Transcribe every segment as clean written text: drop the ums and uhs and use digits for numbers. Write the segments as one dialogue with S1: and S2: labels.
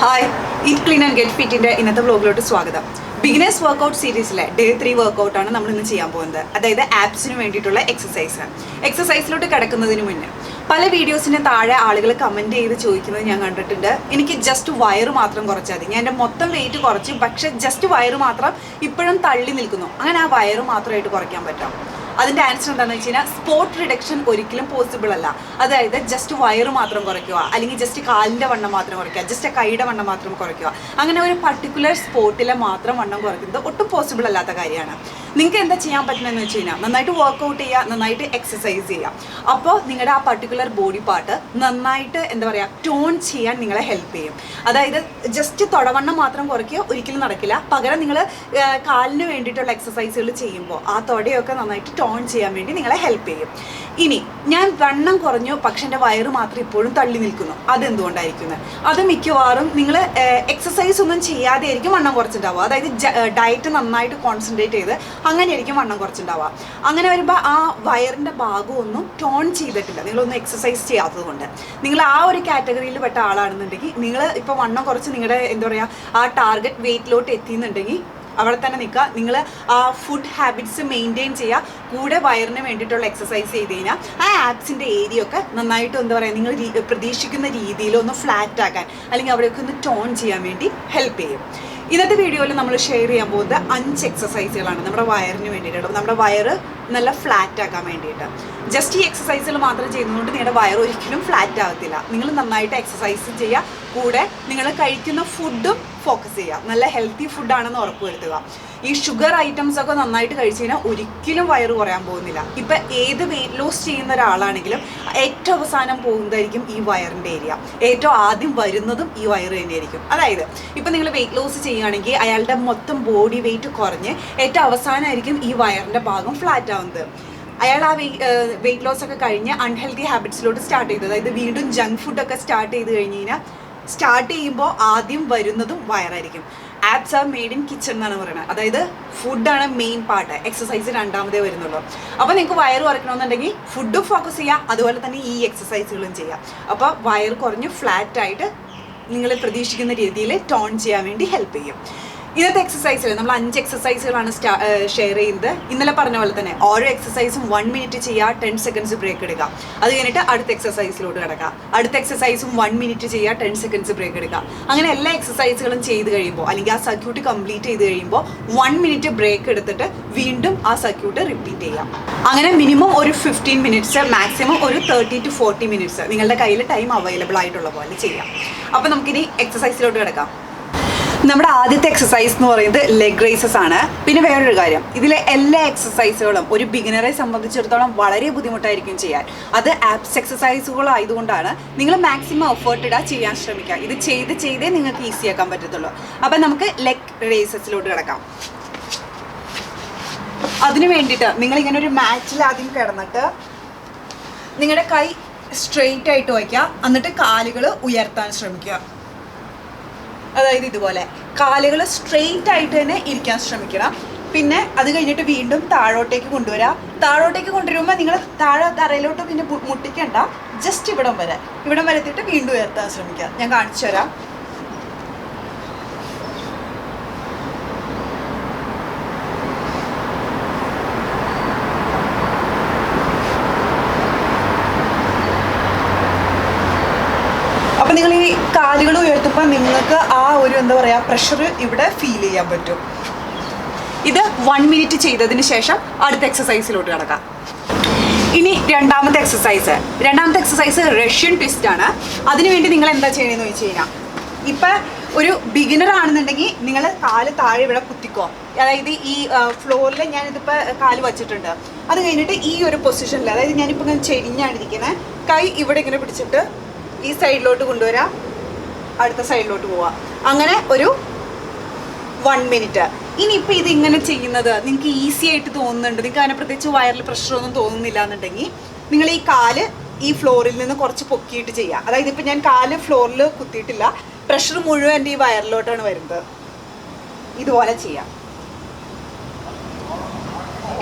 S1: Hi, eat clean and get ഫിറ്റിൻ്റെ ഇന്നത്തെ വ്ലോഗിലോട്ട് സ്വാഗതം. ബിഗിനേഴ്സ് വർക്കൗട്ട് സീരീസിലെ ഡേ 3 വർക്കൗട്ടാണ് നമ്മൾ ഇന്ന് ചെയ്യാൻ പോകുന്നത്. അതായത് ആപ്സിന് വേണ്ടിയിട്ടുള്ള എക്സസൈസിലോട്ട് കിടക്കുന്നതിന് മുന്നേ പല വീഡിയോസിന് താഴെ ആളുകൾ കമൻറ്റ് ചെയ്ത് ചോദിക്കുന്നത് ഞാൻ കണ്ടിട്ടുണ്ട്. എനിക്ക് ജസ്റ്റ് വയറ് മാത്രം കുറച്ചാൽ മതി, ഞാൻ എൻ്റെ മൊത്തം വെയിറ്റ് കുറച്ച്, പക്ഷേ ജസ്റ്റ് വയറ് മാത്രം ഇപ്പോഴും തള്ളി നിൽക്കുന്നു. അങ്ങനെ ആ വയറ് മാത്രമായിട്ട് കുറയ്ക്കാൻ പറ്റാം. അതിൻ്റെ ആൻസർ എന്താണെന്ന് വെച്ച് കഴിഞ്ഞാൽ സ്പോട്ട് റിഡക്ഷൻ ഒരിക്കലും പോസിബിൾ അല്ല. അതായത് ജസ്റ്റ് വയറ് മാത്രം കുറയ്ക്കുക, അല്ലെങ്കിൽ ജസ്റ്റ് കാലിൻ്റെ വണ്ണം മാത്രം കുറയ്ക്കുക, ജസ്റ്റ് കൈയുടെ വണ്ണം മാത്രം കുറയ്ക്കുക, അങ്ങനെ ഒരു പർട്ടിക്കുലർ സ്പോട്ടിലെ മാത്രം വണ്ണം കുറയ്ക്കുന്നത് ഒട്ടും പോസിബിൾ അല്ലാത്ത കാര്യമാണ്. നിങ്ങൾക്ക് എന്താ ചെയ്യാൻ പറ്റുന്നതെന്ന് വെച്ച് കഴിഞ്ഞാൽ നന്നായിട്ട് വർക്കൗട്ട് ചെയ്യുക, നന്നായിട്ട് എക്സസൈസ് ചെയ്യുക. അപ്പോൾ നിങ്ങളുടെ ആ പർട്ടിക്കുലർ ബോഡി പാർട്ട് നന്നായിട്ട് എന്താ പറയുക ടോൺ ചെയ്യാൻ നിങ്ങളെ ഹെൽപ്പ് ചെയ്യും. അതായത് ജസ്റ്റ് തൊടവണ്ണം മാത്രം കുറയ്ക്കുക ഒരിക്കലും നടക്കില്ല. പകരം നിങ്ങൾ കാലിന് വേണ്ടിയിട്ടുള്ള എക്സസൈസുകൾ ചെയ്യുമ്പോൾ ആ തൊടയൊക്കെ നന്നായിട്ട് ടോൺ ചെയ്യാൻ വേണ്ടി നിങ്ങളെ ഹെൽപ്പ് ചെയ്യും. ഇനി ഞാൻ വണ്ണം കുറഞ്ഞു, പക്ഷെ എൻ്റെ വയറ് മാത്രം ഇപ്പോഴും തള്ളി നിൽക്കുന്നു. അതെന്തുകൊണ്ടായിരിക്കുന്നത്? അത് മിക്കവാറും നിങ്ങൾ എക്സസൈസ് ഒന്നും ചെയ്യാതെ ആയിരിക്കും വണ്ണം കുറച്ചിട്ടുണ്ടാവുക. അതായത് ഡയറ്റ് നന്നായിട്ട് കോൺസെൻട്രേറ്റ് ചെയ്ത് അങ്ങനെയായിരിക്കും വണ്ണം കുറച്ചിട്ടുണ്ടാവുക. അങ്ങനെ വരുമ്പോൾ ആ വയറിൻ്റെ ഭാഗമൊന്നും ടോൺ ചെയ്തിട്ടില്ല, നിങ്ങളൊന്നും എക്സസൈസ് ചെയ്യാത്തത് കൊണ്ട്. നിങ്ങൾ ആ ഒരു കാറ്റഗറിയിൽ പെട്ട ആളാണെന്നുണ്ടെങ്കിൽ, നിങ്ങൾ ഇപ്പോൾ വണ്ണം കുറച്ച് നിങ്ങളുടെ എന്താ പറയുക ആ ടാർഗറ്റ് വെയിറ്റിലോട്ട് എത്തിയെന്നുണ്ടെങ്കിൽ അവിടെ തന്നെ നിൽക്കുക. നിങ്ങൾ ആ ഫുഡ് ഹാബിറ്റ്സ് മെയിൻറ്റെയിൻ ചെയ്യുക, കൂടെ വയറിന് വേണ്ടിയിട്ടുള്ള എക്സസൈസ് ചെയ്ത് കഴിഞ്ഞാൽ ആ ആപ്സിൻ്റെ ഏരിയ ഒക്കെ നന്നായിട്ട് എന്താ പറയുക നിങ്ങൾ പ്രതീക്ഷിക്കുന്ന രീതിയിൽ ഒന്ന് ഫ്ലാറ്റ് ആക്കാൻ അല്ലെങ്കിൽ അവിടെയൊക്കെ ഒന്ന് ടോൺ ചെയ്യാൻ വേണ്ടി ഹെൽപ്പ് ചെയ്യും. ഇന്നത്തെ വീഡിയോയിൽ നമ്മൾ ഷെയർ ചെയ്യാൻ പോകുന്നത് 5 എക്സസൈസുകളാണ് നമ്മുടെ വയറിന് വേണ്ടിയിട്ട്, നമ്മുടെ വയറ് നല്ല ഫ്ലാറ്റ് ആക്കാൻ വേണ്ടിയിട്ട്. ജസ്റ്റ് ഈ എക്സസൈസുകൾ മാത്രം ചെയ്യുന്നതുകൊണ്ട് നിങ്ങളുടെ വയറ് ഒരിക്കലും ഫ്ലാറ്റ് ആകത്തില്ല. നിങ്ങൾ നന്നായിട്ട് എക്സസൈസ് ചെയ്യുക, കൂടെ നിങ്ങൾ കഴിക്കുന്ന ഫുഡും ഫോക്കസ് ചെയ്യുക. നല്ല ഹെൽത്തി ഫുഡാണെന്ന് ഉറപ്പുവരുത്തുക. ഈ ഷുഗർ ഐറ്റംസ് ഒക്കെ നന്നായിട്ട് കഴിച്ചു കഴിഞ്ഞാൽ ഒരിക്കലും വയറ് കുറയാൻ പോകുന്നില്ല. ഇപ്പം ഏത് വെയിറ്റ് ലോസ് ചെയ്യുന്ന ഒരാളാണെങ്കിലും ഏറ്റവും അവസാനം പോകുന്നതായിരിക്കും ഈ വയറിൻ്റെ ഏരിയ. ഏറ്റവും ആദ്യം വരുന്നതും ഈ വയറ് തന്നെയായിരിക്കും. അതായത് ഇപ്പം നിങ്ങൾ വെയിറ്റ് ലോസ് ചെയ്യുകയാണെങ്കിൽ അയാളുടെ മൊത്തം ബോഡി വെയിറ്റ് കുറഞ്ഞ് ഏറ്റവും അവസാനമായിരിക്കും ഈ വയറിൻ്റെ ഭാഗം ഫ്ലാറ്റ് ആവുന്നത്. അയാൾ ആ വെയിറ്റ് ലോസ് ഒക്കെ കഴിഞ്ഞ് അൺഹെൽത്തി ഹാബിറ്റ്സിലോട്ട് സ്റ്റാർട്ട് ചെയ്തത്, അതായത് വീണ്ടും ജങ്ക് ഫുഡൊക്കെ സ്റ്റാർട്ട് ചെയ്ത് കഴിഞ്ഞ് കഴിഞ്ഞാൽ സ്റ്റാർട്ട് ചെയ്യുമ്പോൾ ആദ്യം വരുന്നതും വയറായിരിക്കും. Abs are made in kitchen എന്നാണ് പറയുന്നത്. അതായത് ഫുഡാണ് മെയിൻ പാർട്ട്, എക്സസൈസ് രണ്ടാമതേ വരുന്നുള്ളൂ. അപ്പോൾ നിങ്ങൾക്ക് വയറ് കുറയ്ക്കണമെന്നുണ്ടെങ്കിൽ ഫുഡും ഫോക്കസ് ചെയ്യുക, അതുപോലെ തന്നെ ഈ എക്സസൈസുകളും ചെയ്യുക. അപ്പോൾ വയറ് കുറഞ്ഞ് ഫ്ലാറ്റായിട്ട് നിങ്ങൾ പ്രതീക്ഷിക്കുന്ന രീതിയിൽ ടോൺ ചെയ്യാൻ വേണ്ടി ഹെൽപ്പ് ചെയ്യും. ഇന്നത്തെ എക്സസൈസിൽ നമ്മൾ 5 എക്സസൈസുകളാണ് ഷെയർ ചെയ്യുന്നത്. ഇന്നലെ പറഞ്ഞ പോലെ തന്നെ ഓരോ എക്സസൈസും 1 മിനിറ്റ് ചെയ്യുക, 10 സെക്കൻഡ്സ് ബ്രേക്ക് എടുക്കുക. അത് കഴിഞ്ഞിട്ട് അടുത്ത എക്സസൈസിലോട്ട് കിടക്കുക. അടുത്ത എക്സസൈസും 1 മിനിറ്റ് ചെയ്യുക, 10 സെക്കൻഡ്സ് ബ്രേക്ക് എടുക്കുക. അങ്ങനെ എല്ലാ എക്സസൈസുകളും ചെയ്ത് കഴിയുമ്പോൾ അല്ലെങ്കിൽ ആ സർക്യൂട്ട് കംപ്ലീറ്റ് ചെയ്ത് കഴിയുമ്പോൾ 1 മിനിറ്റ് ബ്രേക്ക് എടുത്തിട്ട് വീണ്ടും ആ സർക്യൂട്ട് റിപ്പീറ്റ് ചെയ്യാം. അങ്ങനെ മിനിമം ഒരു 15 മിനിറ്റ്സ്, മാക്സിമം ഒരു 30 to 40 മിനിറ്റ്സ് നിങ്ങളുടെ കയ്യിൽ ടൈം അവൈലബിൾ ആയിട്ടുള്ള പോലെ ചെയ്യാം. അപ്പോൾ നമുക്കിനി എക്സസൈസിലോട്ട് കിടക്കാം. നമ്മുടെ ആദ്യത്തെ എക്സസൈസ് എന്ന് പറയുന്നത് ലെഗ് റൈസസ് ആണ്. പിന്നെ വേറൊരു കാര്യം, ഇതിലെ എല്ലാ എക്സസൈസുകളും ഒരു ബിഗിനറെ സംബന്ധിച്ചിടത്തോളം വളരെ ബുദ്ധിമുട്ടായിരിക്കും ചെയ്യാൻ. അത് ആപ്സ് എക്സസൈസുകളായതുകൊണ്ടാണ് നിങ്ങൾ മാക്സിമം എഫേർട്ട് ഇടാൻ ചെയ്യാൻ ശ്രമിക്കുക. ഇത് ചെയ്തേ നിങ്ങൾക്ക് ഈസി ആക്കാൻ പറ്റത്തുള്ളൂ. അപ്പം നമുക്ക് ലെഗ് റൈസസിലോട്ട് കിടക്കാം. അതിനു വേണ്ടിയിട്ട് നിങ്ങളിങ്ങനെ ഒരു മാറ്റിൽ ആദ്യം കിടന്നിട്ട് നിങ്ങളുടെ കൈ സ്ട്രെയിറ്റ് ആയിട്ട് വയ്ക്കുക, എന്നിട്ട് കാലുകൾ ഉയർത്താൻ ശ്രമിക്കുക. അതായത് ഇതുപോലെ കാലുകൾ സ്ട്രെയിറ്റ് ആയിട്ട് തന്നെ ഇരിക്കാൻ ശ്രമിക്കണം. പിന്നെ അത് കഴിഞ്ഞിട്ട് വീണ്ടും താഴോട്ടേക്ക് കൊണ്ടുവരിക. താഴോട്ടേക്ക് കൊണ്ടുവരുമ്പോൾ നിങ്ങൾ താഴെ തറയിലോട്ട് പിന്നെ മുട്ടിക്കണ്ട, ജസ്റ്റ് ഇവിടം വരെ എത്തിയിട്ട് വീണ്ടും ഉയർത്താൻ ശ്രമിക്കുക. ഞാൻ കാണിച്ചു തരാം. അപ്പം നിങ്ങൾ ഈ കാലുകൾ ഉയർത്തുമ്പോൾ നിങ്ങൾക്ക് ആ ഒരു എന്താ പറയുക പ്രഷർ ഇവിടെ ഫീൽ ചെയ്യാൻ പറ്റും. ഇത് 1 മിനിറ്റ് ചെയ്തതിന് ശേഷം അടുത്ത എക്സസൈസിലോട്ട് കിടക്കാം. ഇനി രണ്ടാമത്തെ എക്സസൈസ് റഷ്യൻ ട്വിസ്റ്റ് ആണ്. അതിനുവേണ്ടി നിങ്ങൾ എന്താ ചെയ്യണമെന്ന് ചോദിച്ചു കഴിഞ്ഞാൽ, ഇപ്പം ഒരു ബിഗിനർ ആണെന്നുണ്ടെങ്കിൽ നിങ്ങൾ കാല് താഴെ ഇവിടെ കുത്തിക്കോ. അതായത് ഈ ഫ്ലോറിൽ ഞാനിതിപ്പോൾ കാല് വച്ചിട്ടുണ്ട്. അത് കഴിഞ്ഞിട്ട് ഈ ഒരു പൊസിഷനിൽ, അതായത് ഞാനിപ്പോൾ ഇങ്ങനെ ചെരിഞ്ഞാണിരിക്കുന്നത്, കൈ ഇവിടെ ഇങ്ങനെ പിടിച്ചിട്ട് ഈ സൈഡിലോട്ട് കൊണ്ടുവരാം, അടുത്ത സൈഡിലോട്ട് പോവാം. അങ്ങനെ ഒരു 1 മിനിറ്റ്. ഇനിയിപ്പോൾ ഇത് ഇങ്ങനെ ചെയ്യുന്നത് നിങ്ങൾക്ക് ഈസി ആയിട്ട് തോന്നുന്നുണ്ട്, നിങ്ങൾക്ക് അതിനെ പ്രത്യേകിച്ച് വയറിൽ പ്രഷറൊന്നും തോന്നുന്നില്ല എന്നുണ്ടെങ്കിൽ നിങ്ങൾ ഈ കാല് ഈ ഫ്ലോറിൽ നിന്ന് കുറച്ച് പൊക്കിയിട്ട് ചെയ്യുക. അതായത് ഇപ്പോൾ ഞാൻ കാല് ഫ്ലോറിൽ കുത്തിയിട്ടില്ല, പ്രഷർ മുഴുവൻ എൻ്റെ ഈ വയറിലോട്ടാണ് വരുന്നത്. ഇതുപോലെ ചെയ്യാം.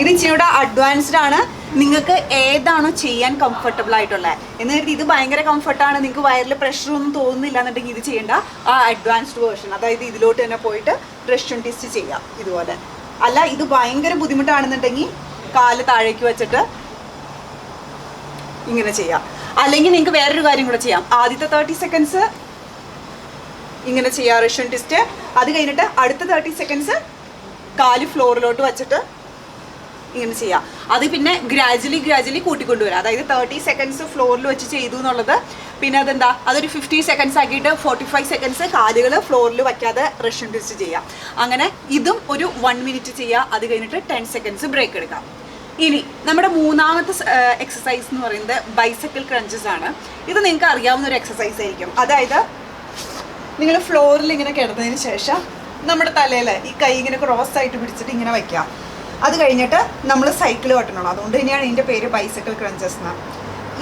S1: ഇത് ഇച്ചിരിയുടെ അഡ്വാൻസ്ഡ് ആണ്. നിങ്ങൾക്ക് ഏതാണോ ചെയ്യാൻ കംഫർട്ടബിൾ ആയിട്ടുള്ളത് എന്ന് കരുതി ഇത് ഭയങ്കര കംഫർട്ടാണ്, നിങ്ങൾക്ക് വയറിൽ പ്രഷറൊന്നും തോന്നുന്നില്ല എന്നുണ്ടെങ്കിൽ ഇത് ചെയ്യേണ്ട. ആ അഡ്വാൻസ്ഡ് വേർഷൻ, അതായത് ഇതിലോട്ട് തന്നെ പോയിട്ട് റഷ്യൻ ട്വിസ്റ്റ് ചെയ്യാം ഇതുപോലെ. അല്ല ഇത് ഭയങ്കര ബുദ്ധിമുട്ടാണെന്നുണ്ടെങ്കിൽ കാല് താഴേക്ക് വെച്ചിട്ട് ഇങ്ങനെ ചെയ്യാം. അല്ലെങ്കിൽ നിങ്ങൾക്ക് വേറൊരു കാര്യം കൂടെ ചെയ്യാം. ആദ്യത്തെ 30 സെക്കൻഡ്സ് ഇങ്ങനെ ചെയ്യാം റഷ്യൻ ട്വിസ്റ്റ്. അത് കഴിഞ്ഞിട്ട് അടുത്ത 30 സെക്കൻഡ്സ് കാല് ഫ്ലോറിലോട്ട് വെച്ചിട്ട് ഇങ്ങനെ ചെയ്യാം. അത് പിന്നെ ഗ്രാജുവലി കൂട്ടിക്കൊണ്ടുവരാം. അതായത് 30 സെക്കൻഡ്സ് ഫ്ലോറിൽ വെച്ച് ചെയ്തു എന്നുള്ളത് പിന്നെ അതെന്താ അതൊരു 50 സെക്കൻഡ്സ് ആക്കിയിട്ട് 45 സെക്കൻഡ്സ് കാലുകൾ ഫ്ലോറിൽ വയ്ക്കാതെ റഷ്യൻ ട്വിസ്റ്റ് ചെയ്യാം. അങ്ങനെ ഇതും ഒരു 1 മിനിറ്റ് ചെയ്യാം. അത് കഴിഞ്ഞിട്ട് 10 സെക്കൻഡ്സ് ബ്രേക്ക് എടുക്കാം. ഇനി നമ്മുടെ മൂന്നാമത്തെ എക്സസൈസ് എന്ന് പറയുന്നത് ബൈസക്കിൾ ക്രഞ്ചസ് ആണ്. ഇത് നിങ്ങൾക്ക് അറിയാവുന്ന ഒരു എക്സസൈസ് ആയിരിക്കും. അതായത് നിങ്ങൾ ഫ്ലോറിൽ ഇങ്ങനെ കിടന്നതിന് ശേഷം നമ്മുടെ തലയിൽ ഈ കൈ ഇങ്ങനെ ക്രോസ് ആയിട്ട് പിടിച്ചിട്ട് ഇങ്ങനെ വയ്ക്കാം. അത് കഴിഞ്ഞിട്ട് നമ്മൾ സൈക്കിൾ ഓട്ടണം. അതുകൊണ്ട് തന്നെയാണ് ഇതിൻ്റെ പേര് ബൈസക്കിൾ ക്രഞ്ചസ് എന്ന്.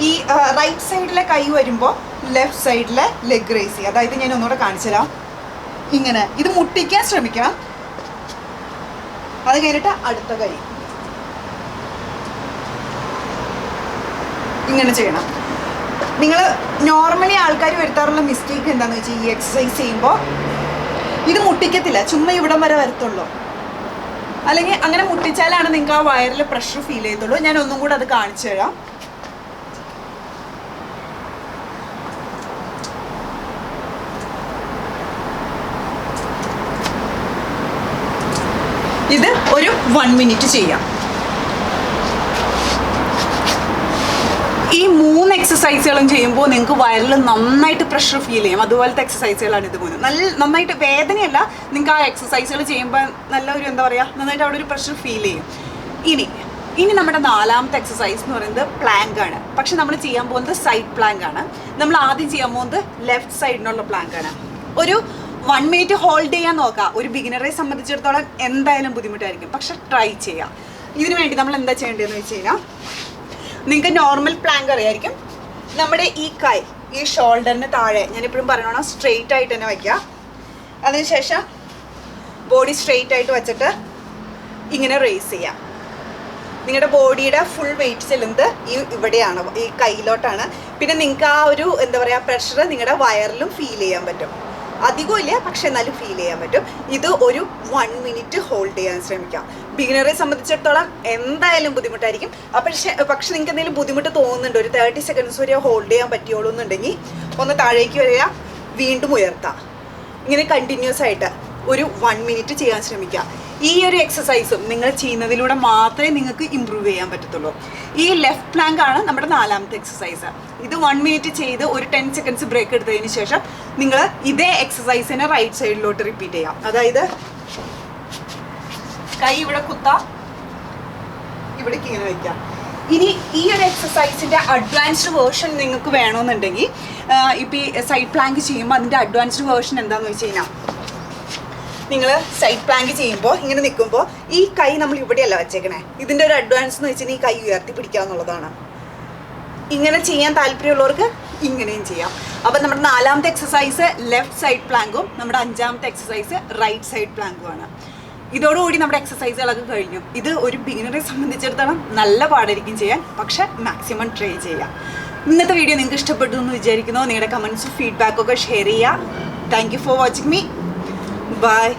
S1: ഈ റൈറ്റ് സൈഡിലെ കൈ വരുമ്പോൾ ലെഫ്റ്റ് സൈഡിലെ ലെഗ് റേസ് ചെയ്യുക. അതായത് ഞാൻ ഒന്നുകൂടെ കാണിച്ചു തരാം. ഇങ്ങനെ ഇത് മുട്ടിക്കാൻ ശ്രമിക്കണം. അത് കഴിഞ്ഞിട്ട് അടുത്ത കൈ ഇങ്ങനെ ചെയ്യണം. നിങ്ങൾ നോർമലി ആൾക്കാർ വരുത്താറുള്ള മിസ്റ്റേക്ക് എന്താണെന്ന് വെച്ചാൽ ഈ എക്സസൈസ് ചെയ്യുമ്പോൾ ഇത് മുട്ടിക്കത്തില്ല, ചുമ്മാ ഇവിടം വരെ വരത്തുള്ളൂ. അല്ലെങ്കിൽ അങ്ങനെ മുട്ടിച്ചാലാണ് നിങ്ങൾക്ക് ആ വയറിൽ പ്രഷർ ഫീൽ ചെയ്തുള്ളൂ. ഞാൻ ഒന്നും കൂടെ അത് കാണിച്ചു തരാം. ഇത് ഒരു 1 മിനിറ്റ് ചെയ്യാം. ഈ 3 എക്സസൈസുകളും ചെയ്യുമ്പോൾ നിങ്ങൾക്ക് വയറിൽ നന്നായിട്ട് പ്രഷർ ഫീൽ ചെയ്യും. അതുപോലത്തെ എക്സസൈസുകളാണ് ഇത് 3. നന്നായിട്ട് വേദനയല്ല, നിങ്ങൾക്ക് ആ എക്സസൈസുകൾ ചെയ്യുമ്പോൾ നല്ല ഒരു എന്താ പറയുക നന്നായിട്ട് അവിടെ ഒരു പ്രഷർ ഫീൽ ചെയ്യും. ഇനി നമ്മുടെ 4ാമത്തെ എക്സസൈസ് എന്ന് പറയുന്നത് പ്ലാങ്ക് ആണ്. പക്ഷെ നമ്മൾ ചെയ്യാൻ പോകുന്നത് സൈഡ് പ്ലാങ്ക് ആണ്. നമ്മൾ ആദ്യം ചെയ്യാൻ പോകുന്നത് ലെഫ്റ്റ് സൈഡിനുള്ള പ്ലാങ്ക് ആണ്. ഒരു 1 മിനിറ്റ് ഹോൾഡ് ചെയ്യാൻ നോക്കാം. ഒരു ബിഗിനറെ സംബന്ധിച്ചിടത്തോളം എന്തായാലും ബുദ്ധിമുട്ടായിരിക്കും, പക്ഷെ ട്രൈ ചെയ്യാം. ഇതിനു വേണ്ടി നമ്മൾ എന്താ ചെയ്യേണ്ടതെന്ന് വെച്ച് കഴിഞ്ഞാൽ നിങ്ങൾക്ക് നോർമൽ പ്ലാങ്ക് അറിയായിരിക്കും. നമ്മുടെ ഈ കൈ ഈ ഷോൾഡറിന് താഴെ ഞാനെപ്പോഴും പറയണം സ്ട്രെയിറ്റ് ആയിട്ട് തന്നെ വയ്ക്കുക. അതിനുശേഷം ബോഡി സ്ട്രെയിറ്റ് ആയിട്ട് വെച്ചിട്ട് ഇങ്ങനെ റേസ് ചെയ്യാം. നിങ്ങളുടെ ബോഡിയുടെ ഫുൾ വെയിറ്റ് ചെല്ലുന്നത് ഇവിടെയാണ്, ഈ കയ്യിലോട്ടാണ്. പിന്നെ നിങ്ങൾക്ക് ആ ഒരു എന്താ പറയുക പ്രഷർ നിങ്ങളുടെ വയറിലും ഫീൽ ചെയ്യാൻ പറ്റും. അധികം ഇല്ല, പക്ഷെ എന്നാലും ഫീൽ ചെയ്യാൻ പറ്റും. ഇത് ഒരു 1 മിനിറ്റ് ഹോൾഡ് ചെയ്യാൻ ശ്രമിക്കാം. ബിഗിനറെ സംബന്ധിച്ചിടത്തോളം എന്തായാലും ബുദ്ധിമുട്ടായിരിക്കും. പക്ഷെ നിങ്ങൾക്ക് എന്തെങ്കിലും ബുദ്ധിമുട്ട് തോന്നുന്നുണ്ട്, ഒരു 30 സെക്കൻഡ്സ് വരെ ഹോൾഡ് ചെയ്യാൻ പറ്റുള്ളൂ എന്നുണ്ടെങ്കിൽ ഒന്ന് താഴേക്ക് വരിക, വീണ്ടും ഉയർത്താം. ഇങ്ങനെ കണ്ടിന്യൂസ് ആയിട്ട് ഒരു 1 മിനിറ്റ് ചെയ്യാൻ ശ്രമിക്കുക. ഈ ഒരു എക്സസൈസും നിങ്ങൾ ചെയ്യുന്നതിലൂടെ മാത്രമേ നിങ്ങൾക്ക് ഇമ്പ്രൂവ് ചെയ്യാൻ പറ്റത്തുള്ളൂ. ഈ ലെഫ്റ്റ് പ്ലാങ്ക് ആണ് നമ്മുടെ 4ാമത്തെ എക്സസൈസ്. ഇത് 1 മിനിറ്റ് ചെയ്ത് ഒരു 10 സെക്കൻഡ്സ് ബ്രേക്ക് എടുത്തതിന് ശേഷം നിങ്ങൾ ഇതേ എക്സസൈസിനെ റൈറ്റ് സൈഡിലോട്ട് റിപ്പീറ്റ് ചെയ്യാം. അതായത് കൈ ഇവിടെ കുത്താം, ഇവിടേക്ക് ഇങ്ങനെ വയ്ക്കാം. ഇനി ഈ ഒരു എക്സസൈസിൻ്റെ അഡ്വാൻസ്ഡ് വേർഷൻ നിങ്ങൾക്ക് വേണമെന്നുണ്ടെങ്കിൽ ഇപ്പോൾ ഈ സൈഡ് പ്ലാങ്ക് ചെയ്യുമ്പോൾ അതിൻ്റെ അഡ്വാൻസ്ഡ് വേർഷൻ എന്താണെന്ന് വെച്ച് കഴിഞ്ഞാൽ നിങ്ങൾ സൈഡ് പ്ലാങ്ക് ചെയ്യുമ്പോൾ ഇങ്ങനെ നിൽക്കുമ്പോൾ ഈ കൈ നമ്മൾ ഇവിടെയല്ല വെച്ചേക്കണേ. ഇതിൻ്റെ ഒരു അഡ്വാൻസ് എന്ന് വെച്ചാൽ ഈ കൈ ഉയർത്തി പിടിക്കുക എന്നുള്ളതാണ്. ഇങ്ങനെ ചെയ്യാൻ താല്പര്യമുള്ളവർക്ക് ഇങ്ങനെയും ചെയ്യാം. അപ്പം നമ്മുടെ 4ാമത്തെ എക്സസൈസ് ലെഫ്റ്റ് സൈഡ് പ്ലാങ്കും നമ്മുടെ 5ാമത്തെ എക്സസൈസ് റൈറ്റ് സൈഡ് പ്ലാങ്കുമാണ്. ഇതോടുകൂടി നമ്മുടെ എക്സസൈസുകളൊക്കെ കഴിഞ്ഞു. ഇത് ഒരു ബിഗിനറെ സംബന്ധിച്ചിടത്തോളം നല്ല പാടായിരിക്കും ചെയ്യാൻ, പക്ഷെ മാക്സിമം ട്രൈ ചെയ്യാം. ഇന്നത്തെ വീഡിയോ നിങ്ങൾക്ക് ഇഷ്ടപ്പെട്ടു എന്ന് വിചാരിക്കുന്നു. നിങ്ങളുടെ കമൻസും ഫീഡ്ബാക്കൊക്കെ ഷെയർ ചെയ്യുക. Thank you for watching me. Bye.